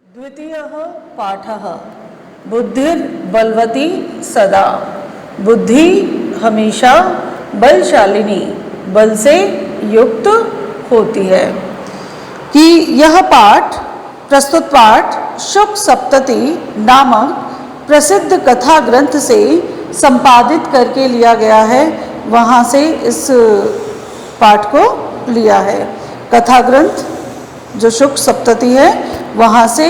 द्वितीयः पाठः बुद्धिर्बलवती सदा। बुद्धि हमेशा बलशालिनी, बल से युक्त होती है। कि यह पाठ, प्रस्तुत पाठ शुक सप्तति नामक प्रसिद्ध कथा ग्रंथ से संपादित करके लिया गया है। वहाँ से इस पाठ को लिया है। कथा ग्रंथ जो शुक सप्तति है, वहाँ से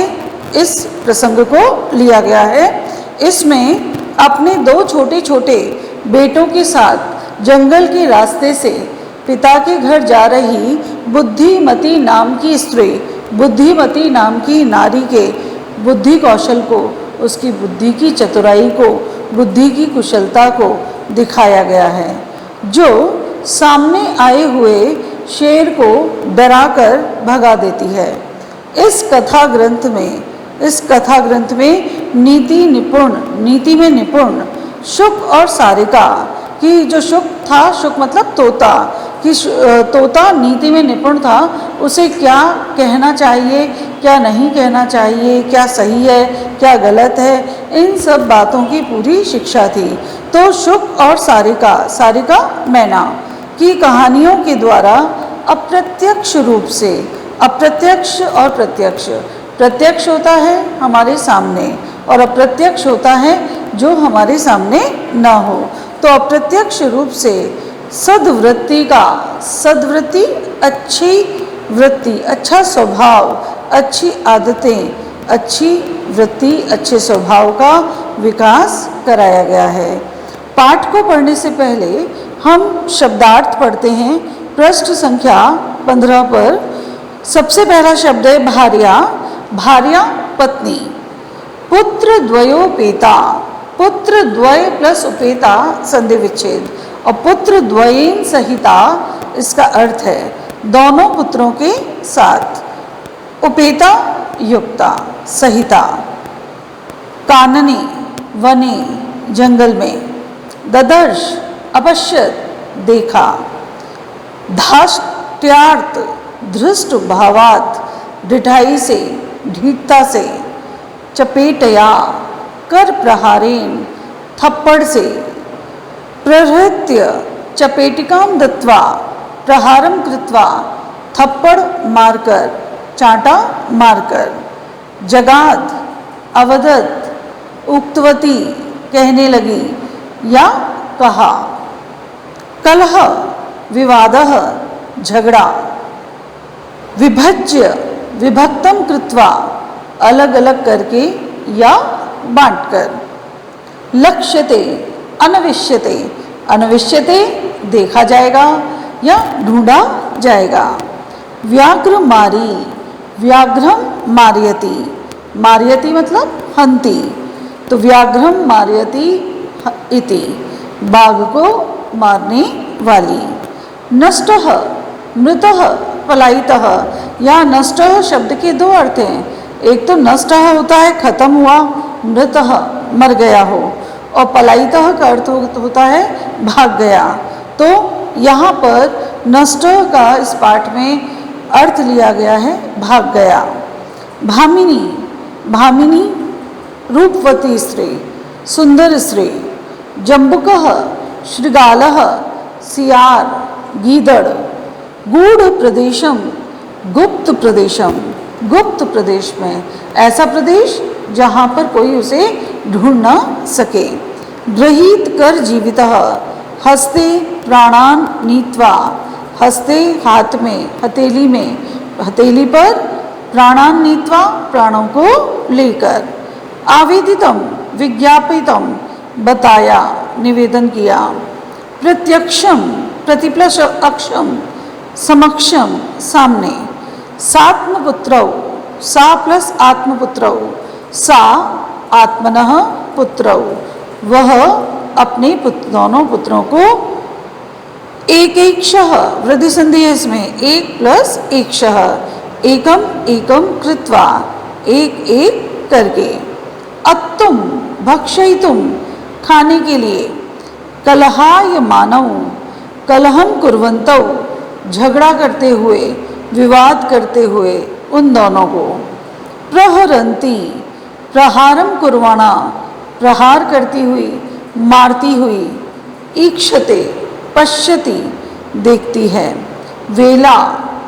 इस प्रसंग को लिया गया है। इसमें अपने दो छोटे छोटे बेटों के साथ जंगल के रास्ते से पिता के घर जा रही बुद्धिमती नाम की स्त्री, बुद्धिमती नाम की नारी के बुद्धि कौशल को, उसकी बुद्धि की चतुराई को, बुद्धि की कुशलता को दिखाया गया है, जो सामने आए हुए शेर को डराकर भगा देती है। इस कथा ग्रंथ में नीति में निपुण शुक और सारिका की, जो शुक था, शुक मतलब तोता, कि तोता नीति में निपुण था। उसे क्या कहना चाहिए, क्या नहीं कहना चाहिए, क्या सही है, क्या गलत है, इन सब बातों की पूरी शिक्षा थी। तो शुक और सारिका मैना की कहानियों के द्वारा अप्रत्यक्ष रूप से, अप्रत्यक्ष और प्रत्यक्ष होता है हमारे सामने और अप्रत्यक्ष होता है जो हमारे सामने न हो। तो अप्रत्यक्ष रूप से सद्वृत्ति, अच्छी वृत्ति, अच्छा स्वभाव, अच्छी आदतें, अच्छी वृत्ति, अच्छे स्वभाव का विकास कराया गया है। पाठ को पढ़ने से पहले हम शब्दार्थ पढ़ते हैं। पृष्ठ संख्या 15 पर सबसे पहला शब्द है भार्या पत्नी। पुत्र द्वयोपेता, पुत्र द्वय प्लस उपेता संधि विच्छेद, और पुत्र द्वयेन सहिता इसका अर्थ है दोनों पुत्रों के साथ। उपेता युक्ता, सहिता। कानने वने जंगल में। ददर्श अपश्यत देखा। धाष्ट्यार्थ धृष्ट भावात ढिठाई से, ढीठता से। चपेटया कर प्रहारेण थप्पड़ से। प्रहृत्य चपेटिकाम दत्वा प्रहारम कृत्वा थप्पड़ मारकर, चांटा मारकर। जगाद अवदत उक्तवती कहने लगी या कहा। कलह विवादः झगड़ा। विभज्य विभक्तम कृत्वा अलग अलग करके या बांटकर। लक्ष्यते अनविष्यते देखा जाएगा या ढूंढा जाएगा। व्याघ्रम मार्यति मतलब हंती, तो व्याघ्रम मार्यति इति बाघ को मारने वाली। नष्टः मृतः पलायितः, या नष्टः शब्द के दो अर्थ हैं। एक तो नष्टः होता है खत्म हुआ, मृतः मर गया हो, और पलायितः का अर्थ होता है भाग गया। तो यहाँ पर नष्ट का इस पाठ में अर्थ लिया गया है भाग गया। भामिनी रूपवती स्त्री, सुंदर स्त्री। जम्बुकः शृगालः सियार, गीदड़। गूढ़ प्रदेशम गुप्त प्रदेश में, ऐसा प्रदेश जहाँ पर कोई उसे ढूंढ न सके। गृहीत कर जीवितः हस्ते प्राणान नीत्वा, हस्ते हाथ में, हथेली पर, प्राणान नीत्वा प्राणों को लेकर। आवेदितम विज्ञापितम बताया, निवेदन किया। प्रत्यक्षम प्रति प्लस अक्षम, समक्षम सामने। सात्मपुत्रौ, सा प्लस आत्मपुत्रौ, सा आत्मनः पुत्रौ, वह अपने दोनों पुत्रों को। एकैक्षः वृद्धि संधि है इसमें, एक प्लस एकशः, एकम कृत्वा, एक करके। अत्तुम भक्षयितुम खाने के लिए। कलहाय मानव, कलहम कुर्वन्तौ झगड़ा करते हुए, विवाद करते हुए उन दोनों को। प्रहरन्ति प्रहारम कुर्वाणा प्रहार करती हुई, मारती हुई, ईक्षते पश्यति देखती है, वेला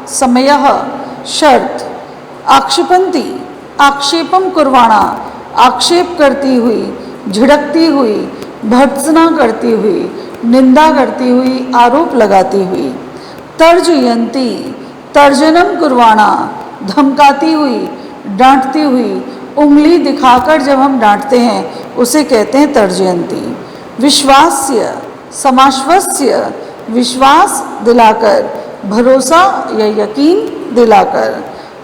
समयः शर्त, आक्षेपन्ति आक्षेपम कुर्वाणा आक्षेप करती हुई, झिड़कती हुई, भर्त्सना करती हुई, निंदा करती हुई, आरोप लगाती हुई, तर्जयन्ति तर्जनम कुर्वाणा धमकाती हुई, डांटती हुई, उंगली दिखाकर जब हम डांटते हैं उसे कहते हैं तर्जयन्ति। विश्वास्य समाश्वस्य विश्वास दिलाकर, भरोसा या यकीन दिलाकर।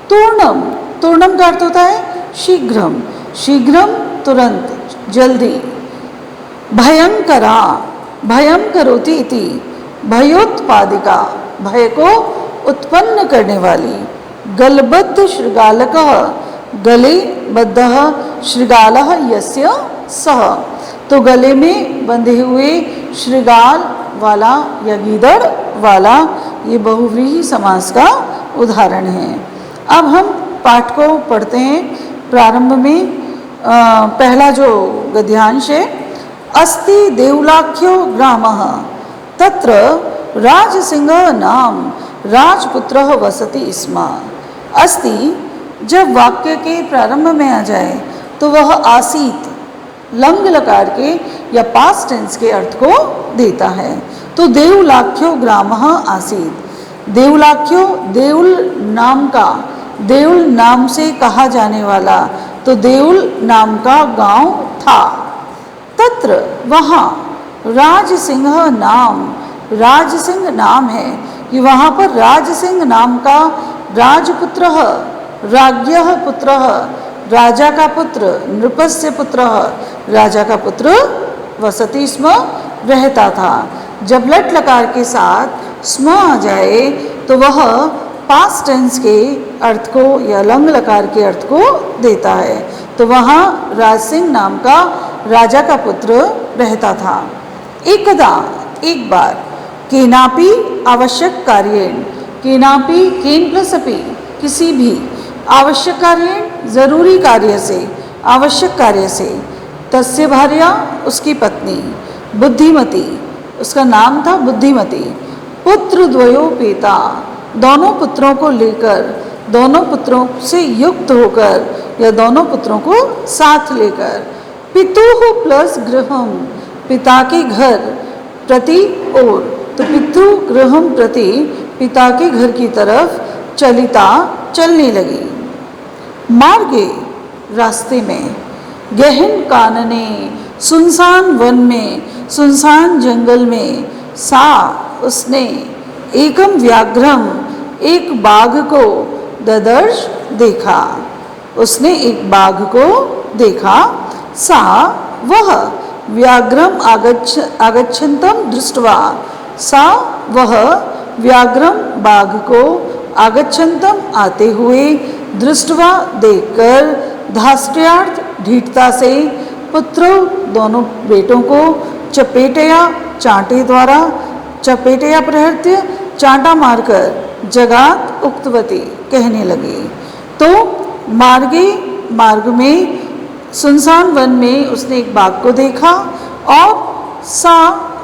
तूर्णम तूर्णम का अर्थ होता है शीघ्रम, शीघ्रम तुरंत, जल्दी। भयंकरा भयम करोति इति भयोत्पादिका भय को उत्पन्न करने वाली। गलबद्ध शृगालकः गले बद्धः शृगालः यस्य सः, तो गले में बंधे हुए शृगाल वाला या गीदड़ वाला, ये बहुव्रीहि समास का उदाहरण है। अब हम पाठ को पढ़ते हैं। प्रारंभ में पहला जो गद्यांश है, अस्ति देवलाख्यो ग्रामः तत्र राजसिंह नाम राजपुत्रः वसति स्म। अस्ति जब वाक्य के प्रारंभ में आ जाए तो वह आसीत लंग लकार के या पास्ट टेंस के अर्थ को देता है। तो देवलाख्यो ग्रामः आसीत, देवलाख्यो देउल नाम का, देउल नाम से कहा जाने वाला, तो देउल नाम का गांव था। तत्र वहाँ, राजसिंह नाम, राजसिंह नाम है कि वहाँ पर राजसिंह नाम का राजपुत्र, राज्ञः पुत्र, राजा का पुत्र, नृपस्य पुत्र, राजा का पुत्र वसति स्म रहता था। जब लट लकार के साथ स्म आ जाए तो वह पास्ट टेंस के अर्थ को या लंग लकार के अर्थ को देता है। तो वहाँ राजसिंह नाम का राजा का पुत्र रहता था। एकदा एक बार, केनापि आवश्यक कार्येण, केनापि केन प्लस अपि, किसी भी, आवश्यक कार्येण जरूरी कार्य से, आवश्यक कार्य से, तस्य भार्या उसकी पत्नी, बुद्धिमती उसका नाम था बुद्धिमती, पुत्र द्वयोपेता दोनों पुत्रों को लेकर, दोनों पुत्रों से युक्त होकर या दोनों पुत्रों को साथ लेकर, पितुः प्लस गृहम पिता के घर, प्रति ओर, तो पितृ गृहम प्रति पिता के घर की तरफ चलिता चलने लगी। मार्गे रास्ते में, गहन कानने सुनसान वन में, सुनसान जंगल में, सा उसने, एकम व्याघ्रम एक बाघ को, ददर्श देखा, उसने एक बाघ को देखा, सा वह, व्याघ्रम आगच्छन्तम दृष्ट्वा, सा वह व्याघ्रम बाघ को, आगच्छन्तम आते हुए, दृष्ट्वा देखकर, धाष्ट्र्यार्थ ढीठता से, पुत्रों दोनों बेटों को, चपेटया चांटे द्वारा, चपेटया प्रहृत्य चांटा मारकर, जगात उक्तवती कहने लगी। तो मार्गे मार्ग में, सुनसान वन में उसने एक बाघ को देखा और सा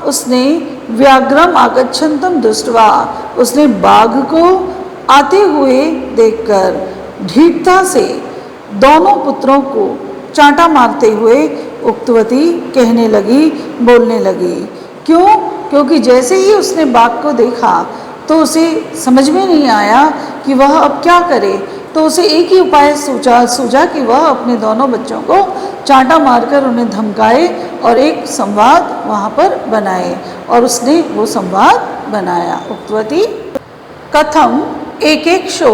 उसने व्याघ्रम आगच्छन्तम दृष्ट्वा उसने बाघ को आते हुए देखकर ढीठता से दोनों पुत्रों को चांटा मारते हुए उक्तवती कहने लगी, बोलने लगी। क्यों? क्योंकि जैसे ही उसने बाघ को देखा तो उसे समझ में नहीं आया कि वह अब क्या करे। तो उसे एक ही उपाय सूझा कि वह अपने दोनों बच्चों को चांटा मारकर उन्हें धमकाए और एक संवाद वहाँ पर बनाए, और उसने वो संवाद बनाया। उक्तवती कथम एक एक शो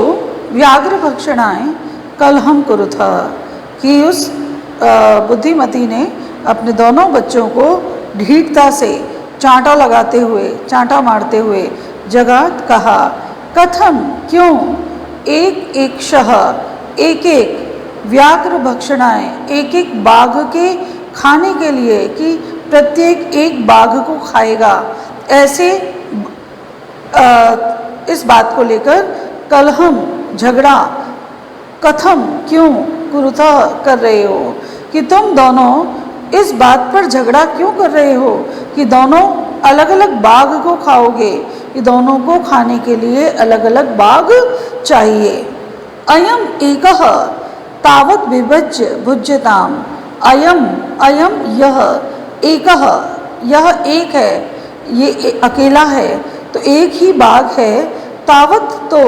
व्याघ्र भक्षणाएँ कलहम कुरुथा, कि उस बुद्धिमती ने अपने दोनों बच्चों को ढीठता से चांटा लगाते हुए, चांटा मारते हुए जगात कहा। कथम क्यों, एक एक शह एक एक व्याघ्र भक्षणाएँ एक एक बाघ के खाने के लिए, कि प्रत्येक एक बाघ को खाएगा, ऐसे इस बात को लेकर कलहम झगड़ा कथम क्यों कुरुतः कर रहे हो, कि तुम दोनों इस बात पर झगड़ा क्यों कर रहे हो कि दोनों अलग अलग बाघ को खाओगे, कि दोनों को खाने के लिए अलग अलग बाघ चाहिए। अयम एकः तावत विभज्य भुज्यताम, अयम अयम यह एकः, यह एक है, ये अकेला है, तो एक ही बाघ है, तावत तो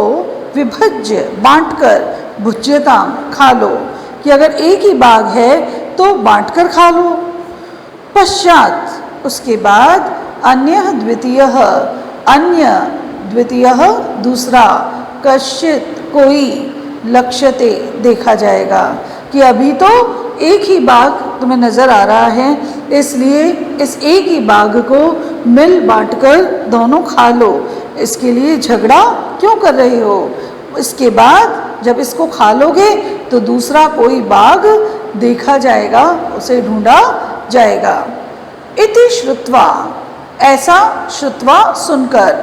विभज्य बांटकर, भुज्यताम खा लो, कि अगर एक ही बाघ है तो बांटकर खा लो। पश्चात उसके बाद अन्य द्वितीय दूसरा, कश्चित कोई, लक्ष्यते देखा जाएगा, कि अभी तो एक ही बाघ तुम्हें नजर आ रहा है, इसलिए इस एक ही बाघ को मिल बांटकर दोनों खा लो, इसके लिए झगड़ा क्यों कर रहे हो। इसके बाद जब इसको खा लोगे तो दूसरा कोई बाघ देखा जाएगा, उसे ढूंढा जाएगा। इति श्रुत्वा, ऐसा श्रुत्वा सुनकर,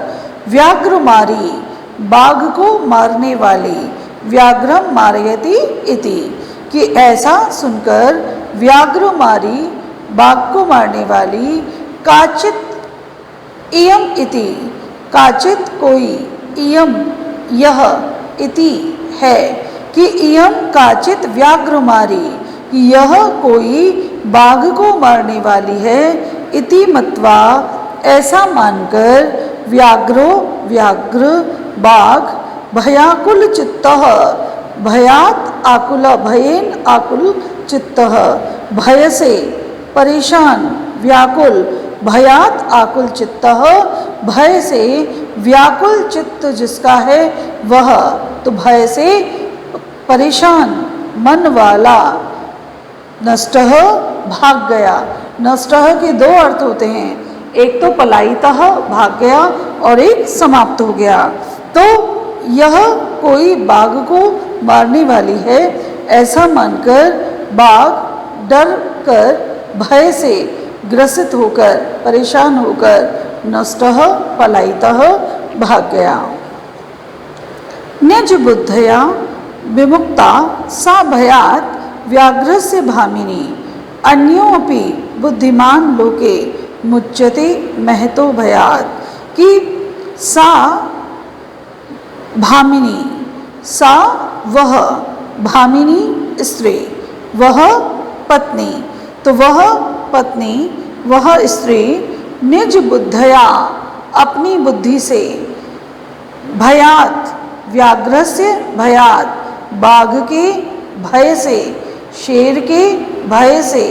व्याघ्रमारी बाघ को मारने वाली, व्याघ्रम मारयति इति, कि ऐसा सुनकर व्याघ्रमारी बाघ को मारने वाली, काचित इयम इति, काचित कोई, इयम यह, इति है, कि इयम काचित व्याघ्रमारी, कि यह कोई बाघ को मारने वाली है, इति मत्वा ऐसा मानकर, व्याघ्रो व्याघ्र बाघ, भयाकुल चित्तः, भयात आकुल, भयेन आकुल चित्तः, भय से परेशान, व्याकुल, भयात आकुल चित्तः, भय से व्याकुल चित्त जिसका है वह, तो भय से परेशान मन वाला, नष्टः भाग गया। नष्टः के दो अर्थ होते हैं, एक तो पलायितः भाग गया और एक समाप्त हो गया। तो यह कोई बाघ को मारने वाली है, ऐसा मानकर बाघ डर कर, भय से ग्रसित होकर, परेशान होकर, नष्टः पलायितः भाग गया। निज बुद्धया विमुक्ता सा भयात व्याघ्रस्य भामिनी, अन्योपि बुद्धिमान लोके मुच्यते महतो भयात, कि सा भामिनी, सा वह, भामिनी स्त्री, वह पत्नी, तो वह पत्नी, वह स्त्री, निज बुद्धया अपनी बुद्धि से, भयात व्याघ्रस्य भयात बाघ के भय से, शेर के भय से,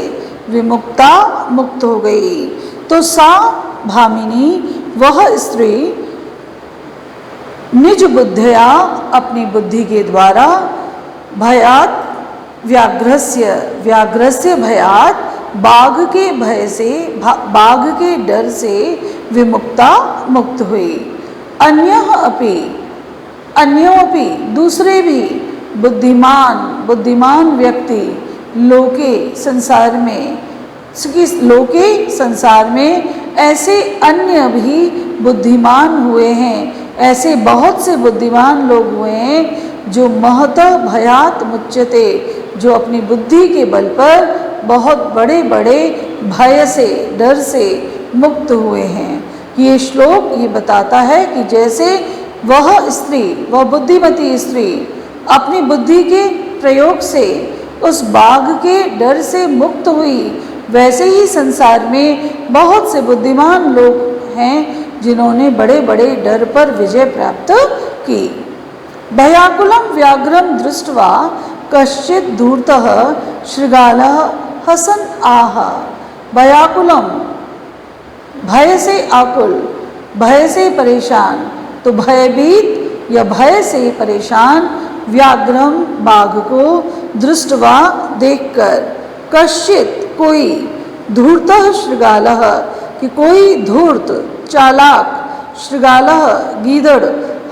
विमुक्ता मुक्त हो गई। तो सा भामिनी वह स्त्री, निज बुद्धया अपनी बुद्धि के द्वारा, भयात व्याघ्रस्य, व्याघ्रस्य भयात बाघ के भय से, बाघ के डर से विमुक्ता मुक्त हुई। अन्यः अपि, अन्योपि दूसरे भी, बुद्धिमान बुद्धिमान व्यक्ति, लोके संसार में, लोके संसार में ऐसे अन्य भी बुद्धिमान हुए हैं, ऐसे बहुत से बुद्धिमान लोग हुए हैं जो महतः भयात मुच्यते, जो अपनी बुद्धि के बल पर बहुत बड़े बड़े भय से, डर से मुक्त हुए हैं। ये श्लोक ये बताता है कि जैसे वह स्त्री, वह बुद्धिमती स्त्री अपनी बुद्धि के प्रयोग से उस बाघ के डर से मुक्त हुई, वैसे ही संसार में बहुत से बुद्धिमान लोग हैं जिन्होंने बड़े बड़े डर पर विजय प्राप्त की। भयाकुलम व्याघ्रम दृष्ट्वा कश्चित धूर्तः शृगालः हसन आह। भयाकुलम भय से आकुल, भय से परेशान, तो भयभीत या भय से परेशान व्याघ्रम बाघ को दृष्टवा देखकर, कश्चित कोई, धूर्तः शृगालः कि कोई धूर्त चालाक, शृगालः गीदड़,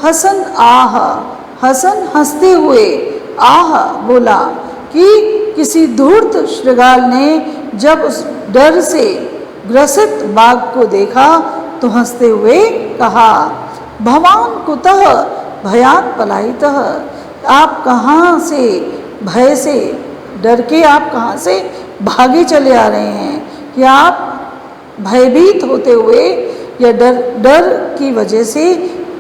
हसन आह हसन हंसते हुए, आह बोला, कि किसी धूर्त शृगाल ने जब उस डर से ग्रसित बाघ को देखा तो हंसते हुए कहा, भवान कुतः भयात् पलायितः, आप कहाँ से, भय से डर के आप कहाँ से भागे चले आ रहे हैं, कि आप भयभीत होते हुए या डर की वजह से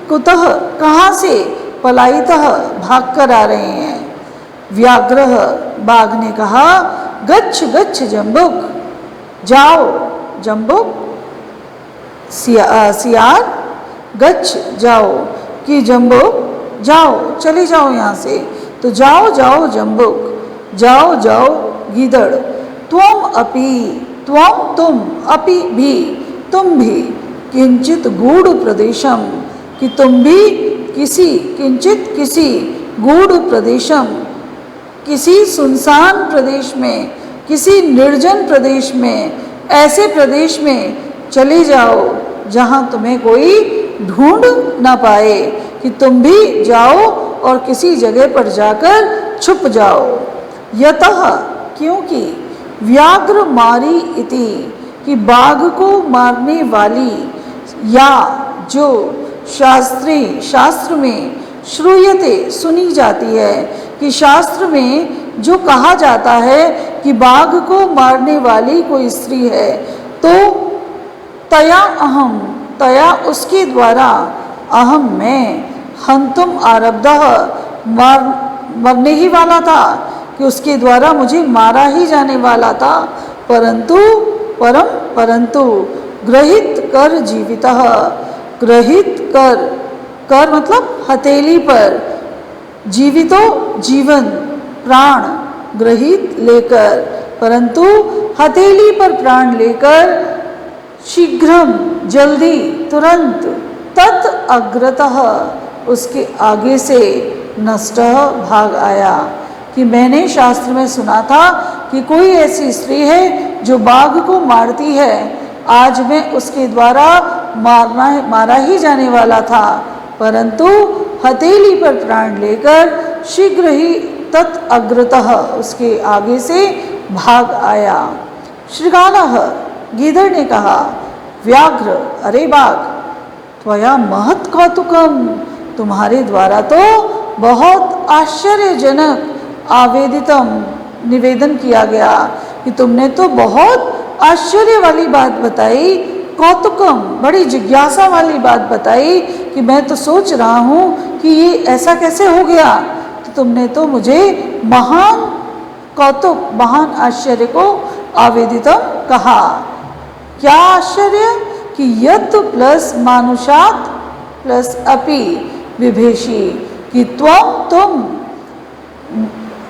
कुतः कहाँ से पलायितः भाग कर आ रहे हैं। व्याघ्रः बाघ ने कहा, गच्छ गच्छ जम्बुक, जाओ जम्बुक, सियार गच्छ जाओ, कि जम्बुक जाओ, चले जाओ यहाँ से, तो जाओ जाओ जम्बुक, जाओ जाओ गीदड़, त्वम अपि, त्वम तुम, अपि भी, तुम भी, किंचित गूढ़ प्रदेशम, कि तुम भी किसी, किंचित किसी, गूढ़ प्रदेशम, किसी सुनसान प्रदेश में, किसी निर्जन प्रदेश में, ऐसे प्रदेश में चले जाओ जहाँ तुम्हें कोई ढूंढ ना पाए, कि तुम भी जाओ और किसी जगह पर जाकर छुप जाओ। यतः क्योंकि व्याघ्र मारी इति, कि बाघ को मारने वाली, या जो शास्त्र में श्रूयते सुनी जाती है, कि शास्त्र में जो कहा जाता है कि बाघ को मारने वाली कोई स्त्री है, तो तया अहम, तया उसके द्वारा, अहम मैं, हंतुम आरब्धः मरने ही वाला था, कि उसके द्वारा मुझे मारा ही जाने वाला था, परंतु ग्रहित कर जीवितः, ग्रहित कर मतलब हथेली पर, जीवितो जीवन, प्राण, ग्रहित लेकर, परंतु हथेली पर प्राण लेकर, शीघ्रम जल्दी, तुरंत, तत् अग्रतः उसके आगे से, नष्टः भाग आया, कि मैंने शास्त्र में सुना था कि कोई ऐसी स्त्री है जो बाघ को मारती है, आज मैं उसके द्वारा मारा ही जाने वाला था, परंतु हथेली पर प्राण लेकर शीघ्र ही तत् अग्रतः उसके आगे से भाग आया। श्रृगालः गीदड़ ने कहा, व्याघ्र अरे बाघ, त्वया महत् कौतुकम, तुम्हारे द्वारा तो बहुत आश्चर्यजनक आवेदितम निवेदन किया गया, कि तुमने तो बहुत आश्चर्य वाली बात बताई, कौतुकम बड़ी जिज्ञासा वाली बात बताई, कि मैं तो सोच रहा हूँ कि ये ऐसा कैसे हो गया, तो तुमने तो मुझे महान कौतुक, महान आश्चर्य को आवेदितम कहा। क्या आश्चर्य, कि यत् प्लस मानुषात प्लस अपि विभेषी, कि तुम,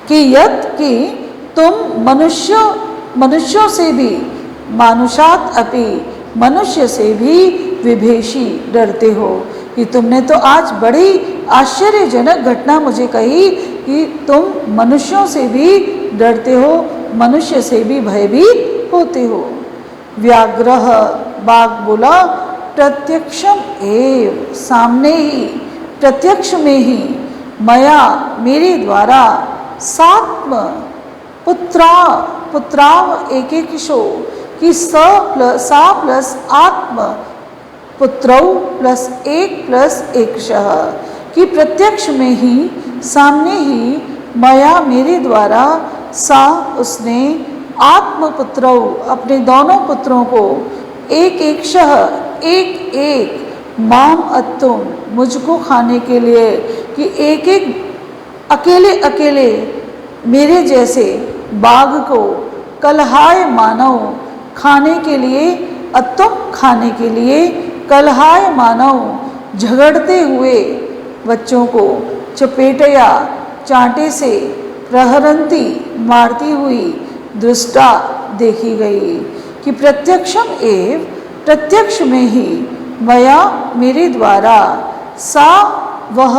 कि यत् कि तुम मनुष्यों से भी, मानुषात अपि मनुष्य से भी, विभेषी डरते हो, कि तुमने तो आज बड़ी आश्चर्यजनक घटना मुझे कही, कि तुम मनुष्यों से भी डरते हो, मनुष्य से भी भयभीत होते हो। व्याघ्रः बाघ बोला, प्रत्यक्षम एव, सामने ही, प्रत्यक्ष में ही, मया मेरे द्वारा, सात्म पुत्राव एक शो, कि सा प्लस आत्म, पुत्रौ प्लस एक शः, कि प्रत्यक्ष में ही, सामने ही, मया मेरे द्वारा, सा उसने, आत्मपुत्रौ अपने दोनों पुत्रों को, एक शः एक माम अत्तुम मुझको खाने के लिए, कि एक अकेले मेरे जैसे बाघ को, कलहाय मानव खाने के लिए, अत्तुम खाने के लिए, कलहाय मानव झगड़ते हुए बच्चों को, चपेटया चांटे से, प्रहरंती मारती हुई, दृष्टा देखी गई, कि प्रत्यक्षम एव प्रत्यक्ष में ही, मया मेरे द्वारा, सा वह,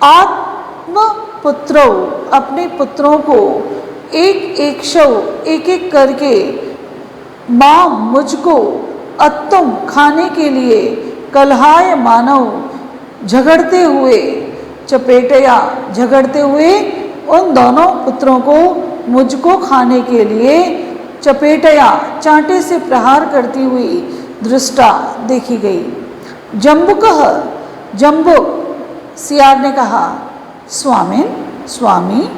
आत्मपुत्रो अपने पुत्रों को, एक करके, मां मुझको, अत्तुम खाने के लिए, कलहाय मानव झगड़ते हुए, चपेटया झगड़ते हुए, उन दोनों पुत्रों को मुझको खाने के लिए, चपेटया चांटे से प्रहार करती हुई, दृष्टा देखी गई। जम्बुकः जम्बुक, सियार ने कहा, स्वामिन स्वामी,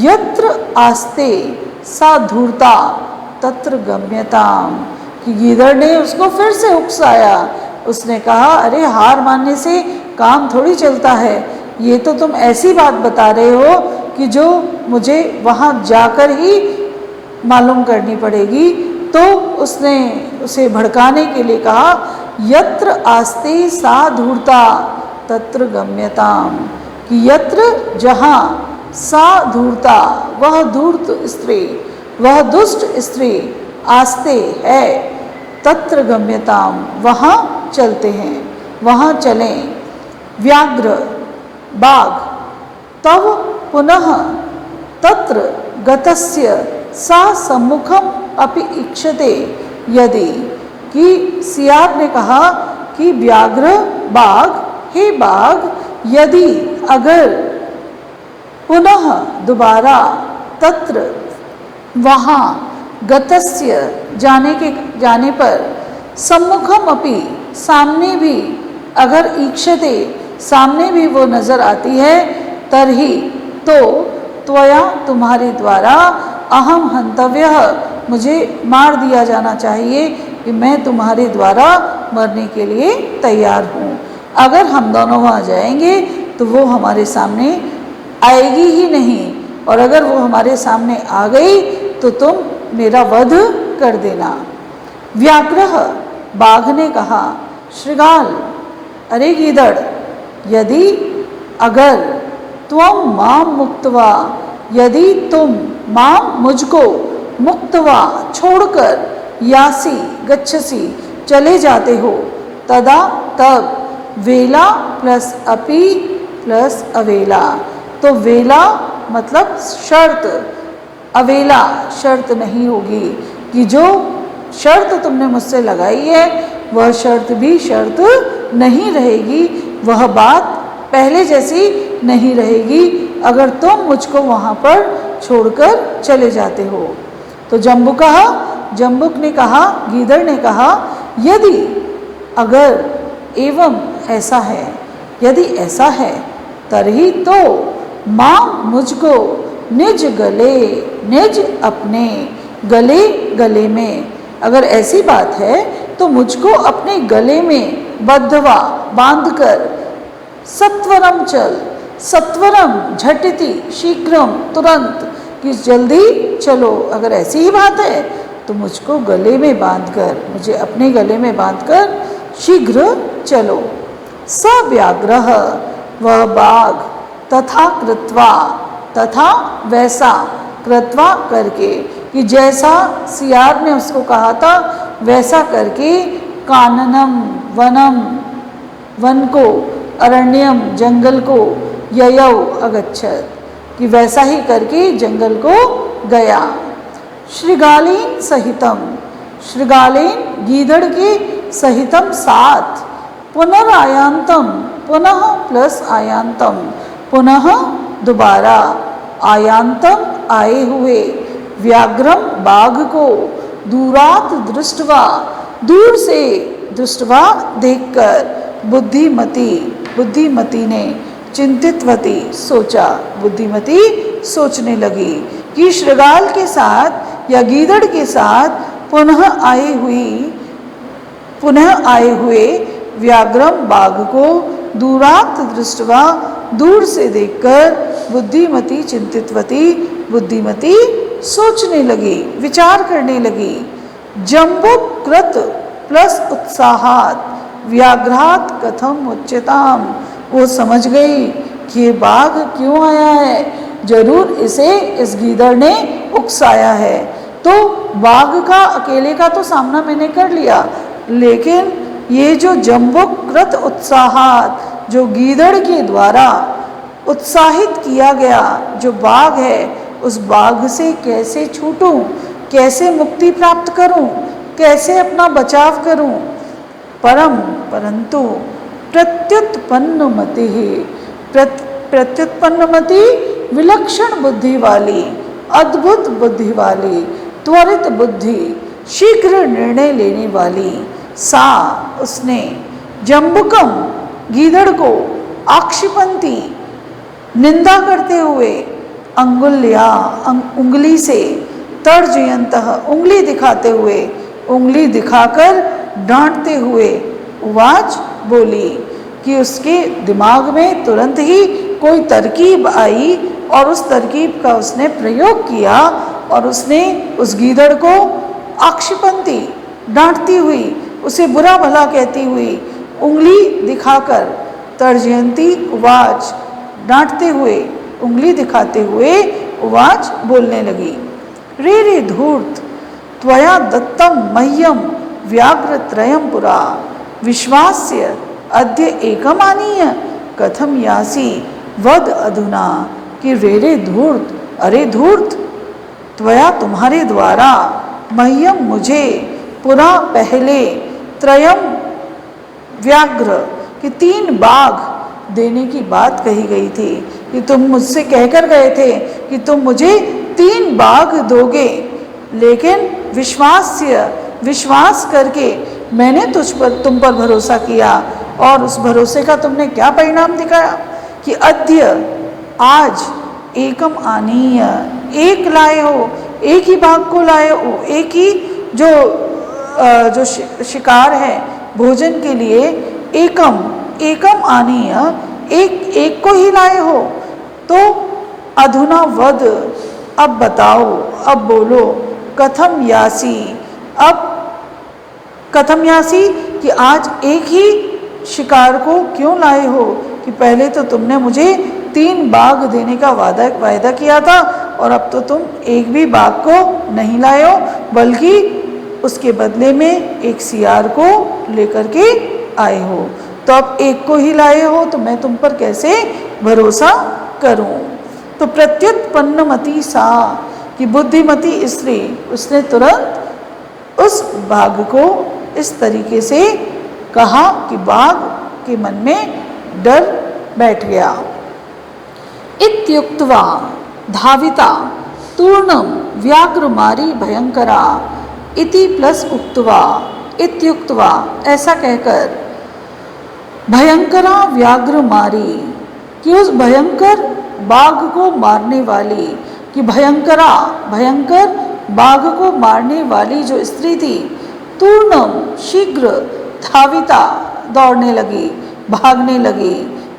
यत्र आस्ते सा धूर्ता तत्र गम्यताम। कि गीदड़ ने उसको फिर से उकसाया। उसने कहा, अरे हार मानने से काम थोड़ी चलता है, ये तो तुम ऐसी बात बता रहे हो कि जो मुझे वहाँ जाकर ही मालूम करनी पड़ेगी। तो उसने उसे भड़काने के लिए कहा, यत्र आस्ते सा धूर्ता तत्र गम्यताम। कि यत्र जहाँ, सा धूर्ता वह धूर्त स्त्री, वह दुष्ट स्त्री, आस्ते है, तत्र गम्यताम वहाँ चलते हैं, वहाँ चलें। व्याघ्र बाघ, तव पुनः तत्र गतस्य सा सम्मुखम अपि इक्षते यदि। कि सियार ने कहा कि व्याघ्र बाघ, हे बाघ, यदि अगर पुनः दोबारा तत्र वहाँ गतस्य जाने पर सम्मुखम अपि सामने भी अगर ईक्षते सामने भी वो नजर आती है, तरही तो त्वया तुम्हारे द्वारा अहम हंतव्यः मुझे मार दिया जाना चाहिए, कि मैं तुम्हारे द्वारा मरने के लिए तैयार हूँ। अगर हम दोनों वहाँ जाएंगे तो वो हमारे सामने आएगी ही नहीं, और अगर वो हमारे सामने आ गई तो तुम मेरा वध कर देना। व्याघ्रः बाघ ने कहा, श्रृगाल अरे गीदड़, यदि अगर त्वं माम मुक्त्वा, यदि तुम माम मुझको मुक्त्वा छोड़कर, यासी गच्छसी चले जाते हो, तदा तब, वेला प्लस अपि प्लस अवेला। तो वेला मतलब शर्त, अवेला शर्त नहीं होगी, कि जो शर्त तुमने मुझसे लगाई है वह शर्त भी शर्त नहीं रहेगी, वह बात पहले जैसी नहीं रहेगी अगर तुम मुझको वहाँ पर छोड़कर चले जाते हो। तो जम्बुक ने कहा, गीदड़ ने कहा, यदि अगर एवं ऐसा है, यदि ऐसा है, तरही तो माँ मुझको निज गले, निज अपने गले, गले में, अगर ऐसी बात है तो मुझको अपने गले में बद्धवा बांधकर, सत्वरम चल, सत्वरम झटिति शीघ्रम तुरंत, कि जल्दी चलो, अगर ऐसी ही बात है तो मुझको गले में बांधकर, मुझे अपने गले में बांधकर शीघ्र चलो। स व्याघ्रः वह बाघ, तथा कृत्वा, तथा वैसा, कृत्वा करके, कि जैसा सियार ने उसको कहा था वैसा करके, काननम वनम वन को, अरण्यम जंगल को, ययौ अगच्छत, कि वैसा ही करके जंगल को गया। श्रृगालेन सहितम, श्रृगालेन गीदड़ के सहितम साथ, पुनरायांतम पुनः प्लस आयांतम, पुनः दोबारा, आयांतम आए हुए, व्याघ्रम बाघ को, दूरात दृष्टवा दूर से, दृष्टवा देखकर, बुद्धिमती बुद्धिमती ने, चिंतितवती सोचा, बुद्धिमती सोचने लगी कि श्रृगाल के साथ या गीदड़ के साथ पुनः आए हुए व्याघ्रम बाघ को दूरात दृष्टवा दूर से देखकर, बुद्धिमती चिंतितवती बुद्धिमती सोचने लगी, विचार करने लगी। जम्बुकृत प्लस उत्साहात व्याघ्रात कथम उच्यताम, वो समझ गई कि ये बाघ क्यों आया है, जरूर इसे इस गीदड़ ने उकसाया है। तो बाघ का अकेले का तो सामना मैंने कर लिया, लेकिन ये जो जम्बुकृत उत्साहात, जो गीदड़ के द्वारा उत्साहित किया गया जो बाघ है, उस बाघ से कैसे छूटूं, कैसे मुक्ति प्राप्त करूं, कैसे अपना बचाव करूं। परंतु प्रत्युत्पन्नमति, प्रत्युत्पन्नमति विलक्षण बुद्धि वाली, अद्भुत बुद्धि वाली, त्वरित बुद्धि, शीघ्र निर्णय लेने वाली, सा उसने, जम्बुकम गीदड़ को, आक्षिपंती निंदा करते हुए, अंगुल्या उंगली से, तर्जयंतः उंगली दिखाते हुए, उंगली दिखाकर डांटते हुए, उवाच बोली, कि उसके दिमाग में तुरंत ही कोई तरकीब आई और उस तरकीब का उसने प्रयोग किया और उसने उस गीदड़ को आक्षेपंती डांटती हुई, उसे बुरा भला कहती हुई, उंगली दिखाकर, तर्जयंती उवाच डांटते हुए, उंगली दिखाते हुए, उवाच बोलने लगी, रे रे धूर्त, त्वया दत्तम मह्यम व्याघ्रत्रयम पुरा विश्वास्य अद्य एकमानीय कथम यासी वद अधुना। कि रे रे धूर्त, अरे धूर्त, त्वया तुम्हारे द्वारा, मह्यम मुझे, पुरा पहले, त्रयम व्याघ्र कि 3 बाघ देने की बात कही गई थी, कि तुम मुझसे कहकर गए थे कि तुम मुझे 3 बाघ दोगे, लेकिन विश्वास करके मैंने तुम पर भरोसा किया और उस भरोसे का तुमने क्या परिणाम दिखाया कि अद्य आज एकम आनीय, एक लाए हो, एक ही बाघ को लाए हो, एक ही जो शिकार है भोजन के लिए, एकम आनीय, एक को ही लाए हो। तो अधुना वद, अब बताओ, अब बोलो, कथम यासी, अब कथम यासी कि आज एक ही शिकार को क्यों लाए हो, कि पहले तो तुमने मुझे 3 बाघ देने का वायदा किया था और अब तो तुम एक भी बाघ को नहीं लाए हो, बल्कि उसके बदले में एक सियार को लेकर के आए हो। तो अब एक को ही लाए हो तो मैं तुम पर कैसे भरोसा करूं। तो प्रत्युत्पन्नमति सा कि बुद्धिमती स्त्री, उसने तुरंत उस बाघ को इस तरीके से कहा कि बाघ के मन में डर बैठ गया। इत्युक्त्वा धाविता तूर्णम व्याघ्रमारी भयंकरा इति प्लस उक्त्वा, इत्युक्त्वा ऐसा कहकर, भयंकरा व्याघ्रमारी कि उस भयंकर बाघ को मारने वाली, कि भयंकर बाघ को मारने वाली जो स्त्री थी, तूर्णम शीघ्र, धाविता दौड़ने लगी, भागने लगी,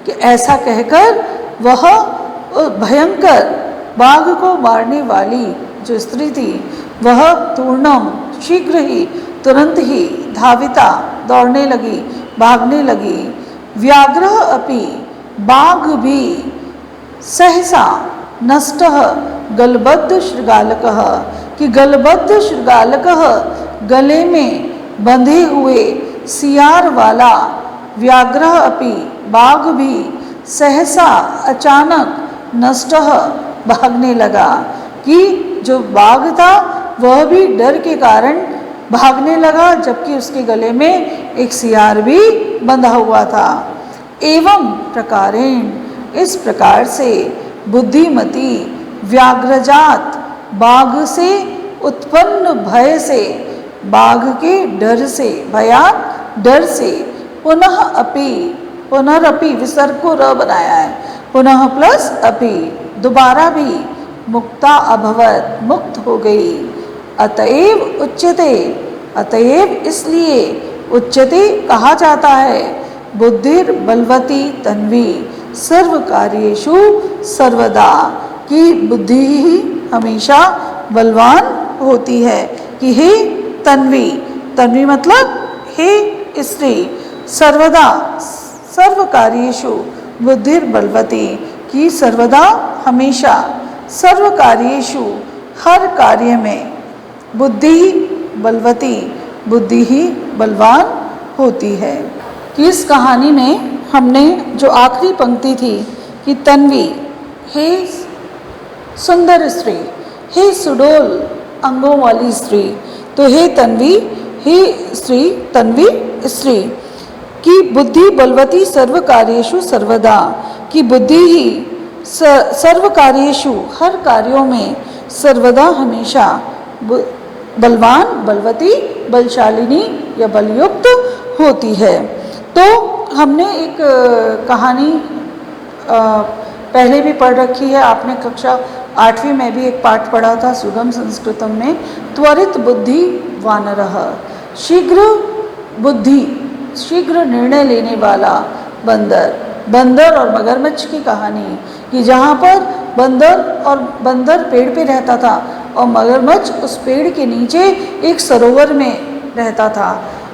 कि ऐसा कहकर वह भयंकर बाघ को मारने वाली जो स्त्री थी वह तूर्णम शीघ्र ही, तुरंत ही, धाविता दौड़ने लगी, भागने लगी, व्याघ्रः अपि बाघ भी, सहसा नष्टः गलबद्ध शृगालकः कि गलबद्ध शृगालकः गले में बंधे हुए सियार वाला, व्याघ्रः अपि बाघ भी, सहसा अचानक, नष्टः भागने लगा, कि जो बाघ था वह भी डर के कारण भागने लगा, जबकि उसके गले में एक सियार भी बंधा हुआ था। एवं प्रकारेण, इस प्रकार से, बुद्धिमती व्याघ्रजात बाघ से उत्पन्न भय से, बाघ के डर से, भयात डर से, पुनरअपि विसर्ग को र बनाया है, पुनः प्लस अपि, दोबारा भी, मुक्ता अभवत, मुक्त हो गई। अतएव उच्यते, अतएव इसलिए, उच्यते कहा जाता है, बुद्धिर बलवती तन्वी सर्व कार्येषु सर्वदा, कि बुद्धि ही हमेशा बलवान होती है। कि हे तन्वी, तन्वी मतलब हे स्त्री, सर्वदा सर्व कार्येषु, बुद्धिर बलवती कि सर्वदा हमेशा, सर्व कार्येषु हर कार्य में, बुद्धि बलवती बुद्धि ही बलवान होती है। कि इस कहानी में हमने जो आखिरी पंक्ति थी कि तन्वी, हे सुंदर स्त्री, हे सुडोल अंगों वाली स्त्री, तो हे तन्वी, हे स्त्री, तन्वी स्त्री, कि बुद्धि बलवती सर्व कार्येषु सर्वदा, कि बुद्धि ही सर्व कार्येषु हर कार्यों में, सर्वदा हमेशा, बलवान, बलवती, बलशालिनी या बलयुक्त होती है। तो हमने एक कहानी पहले भी पढ़ रखी है आपने, कक्षा 8वीं में भी एक पाठ पढ़ा था सुगम संस्कृतम में। त्वरित बुद्धि वानरः, शीघ्र बुद्धि, शीघ्र निर्णय लेने वाला बंदर। बंदर और मगरमच्छ की कहानी कि जहाँ पर बंदर पेड़ पे रहता था और मगरमच्छ उस पेड़ के नीचे एक सरोवर में रहता था,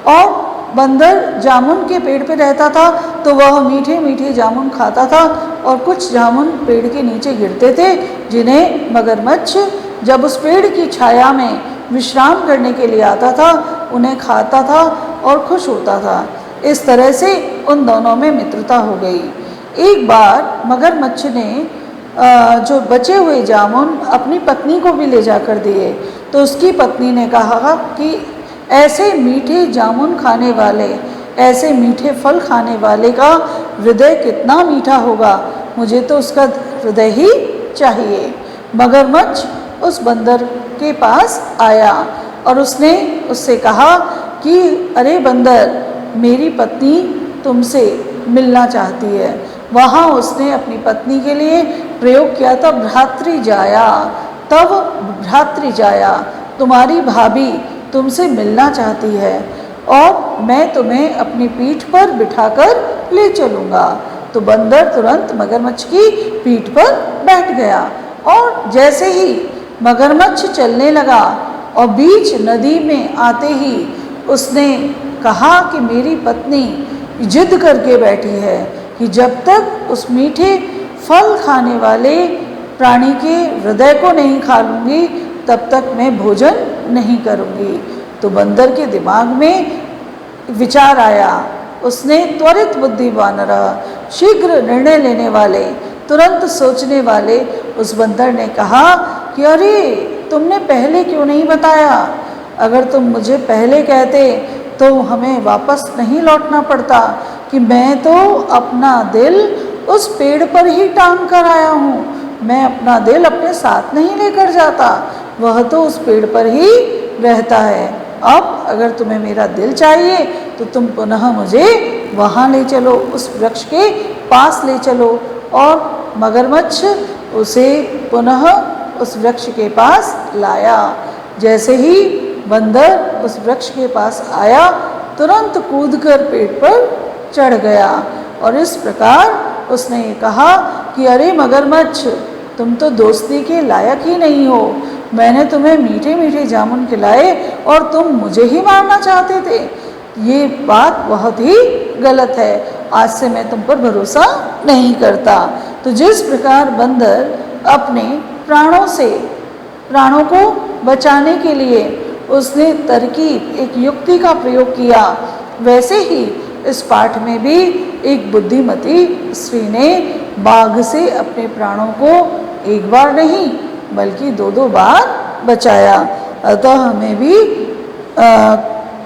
और बंदर जामुन के पेड़ पे रहता था तो वह मीठे मीठे जामुन खाता था, और कुछ जामुन पेड़ के नीचे गिरते थे जिन्हें मगरमच्छ जब उस पेड़ की छाया में विश्राम करने के लिए आता था उन्हें खाता था और खुश होता था। इस तरह से उन दोनों में मित्रता हो गई। एक बार मगरमच्छ ने जो बचे हुए जामुन अपनी पत्नी को भी ले जाकर दिए, तो उसकी पत्नी ने कहा कि ऐसे मीठे जामुन खाने वाले, ऐसे मीठे फल खाने वाले का हृदय कितना मीठा होगा, मुझे तो उसका हृदय ही चाहिए। मगरमच्छ उस बंदर के पास आया और उसने उससे कहा कि अरे बंदर, मेरी पत्नी तुमसे मिलना चाहती है। वहाँ उसने अपनी पत्नी के लिए प्रयोग किया था भ्रातृजाया। तब भ्रातृजाया, तुम्हारी भाभी तुमसे मिलना चाहती है और मैं तुम्हें अपनी पीठ पर बिठाकर ले चलूँगा। तो बंदर तुरंत मगरमच्छ की पीठ पर बैठ गया, और जैसे ही मगरमच्छ चलने लगा और बीच नदी में आते ही उसने कहा कि मेरी पत्नी जिद करके बैठी है कि जब तक उस मीठे फल खाने वाले प्राणी के हृदय को नहीं खा लूँगी तब तक मैं भोजन नहीं करूँगी। तो बंदर के दिमाग में विचार आया, उसने त्वरित बुद्धि वानर, शीघ्र निर्णय लेने वाले, तुरंत सोचने वाले उस बंदर ने कहा कि अरे तुमने पहले क्यों नहीं बताया, अगर तुम मुझे पहले कहते तो हमें वापस नहीं लौटना पड़ता कि मैं तो अपना दिल उस पेड़ पर ही टांग कर आया हूँ, मैं अपना दिल अपने साथ नहीं लेकर जाता, वह तो उस पेड़ पर ही रहता है। अब अगर तुम्हें मेरा दिल चाहिए तो तुम पुनः मुझे वहाँ ले चलो, उस वृक्ष के पास ले चलो। और मगरमच्छ उसे पुनः उस वृक्ष के पास लाया। जैसे ही बंदर उस वृक्ष के पास आया तुरंत कूदकर पेड़ पर चढ़ गया, और इस प्रकार उसने ये कहा कि अरे मगरमच्छ, तुम तो दोस्ती के लायक ही नहीं हो, मैंने तुम्हें मीठे मीठे जामुन खिलाए और तुम मुझे ही मारना चाहते थे। ये बात बहुत ही गलत है, आज से मैं तुम पर भरोसा नहीं करता। तो जिस प्रकार बंदर अपने प्राणों को बचाने के लिए उसने तरकीब, एक युक्ति का प्रयोग किया, वैसे ही इस पाठ में भी एक बुद्धिमती स्त्री ने बाघ से अपने प्राणों को एक बार नहीं बल्कि 2-2 बार बचाया। अतः हमें भी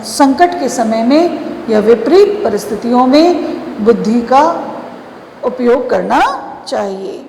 संकट के समय में या विपरीत परिस्थितियों में बुद्धि का उपयोग करना चाहिए।